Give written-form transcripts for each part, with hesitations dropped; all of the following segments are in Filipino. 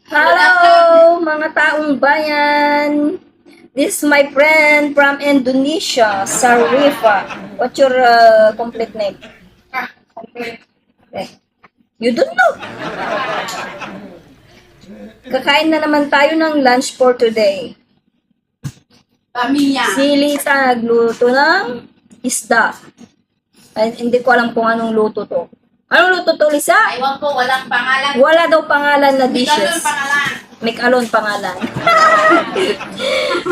Hello, mga taong bayan. This is my friend from Indonesia, Sarifa. What's your complete name? Eh, you don't know. Kakain na naman tayo ng lunch for today. Pamilya. Si Lisa nagluto ng isda. Ay, hindi ko alam kung anong luto to. Anong luto to, Lisa? Ewan ko, walang pangalan. Wala daw pangalan na Ikaw dishes. pangalan. Mikalon pangalan.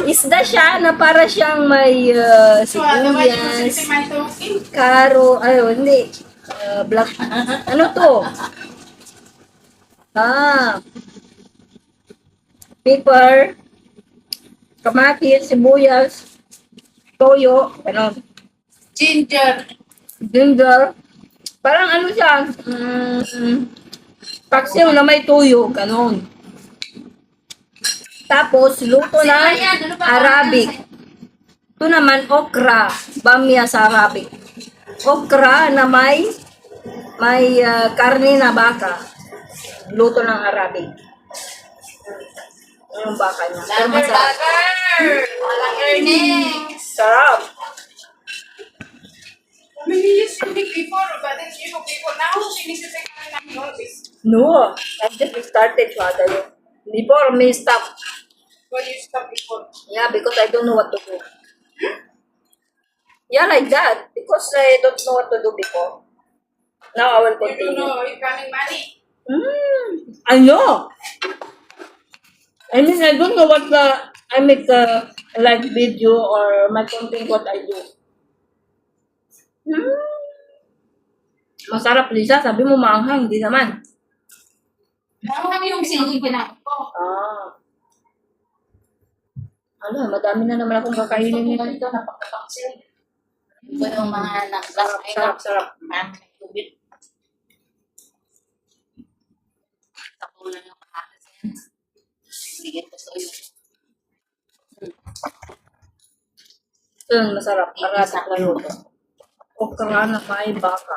Isda siya na para siyang may sibuyas, karo, hindi. Black, ano to? Pepper, kamatis, sibuyas, toyo, ano, Ginger. ginger. Parang ano siya, paksiw na may tuyo, ganon. Tapos, luto ng Arabic. Ito naman, okra. Bamya sa Arabic. Okra na may karne na baka. Luto ng Arabic. Yung baka niya. Pero masarap. Walang earnings. Sarap. Maybe you used to make before, but then you know people now she needs to take on this. No, I just started father. Before me stop. What you stop before? Yeah, because I don't know what to do. Yeah, like that. Because I don't know what to do before. Now I will You don't continue. know, you're coming money. I know. I mean, I don't know what I make like video or my content what I do. Masarap, Lisa. Sabi mo maanghang. Hindi naman. Ano yung sinig pinahin ko? Ano, madami na naman akong kakainin nila. Ito, napakapaksil. Ito yung mga Sarap, sarap. Marami ng tubig. Tapo lang yung makakasin. Bigyan ko sa'yo. Ito, masarap. Marasak na luto. Okra na may baka.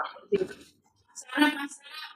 Sarap, masarap.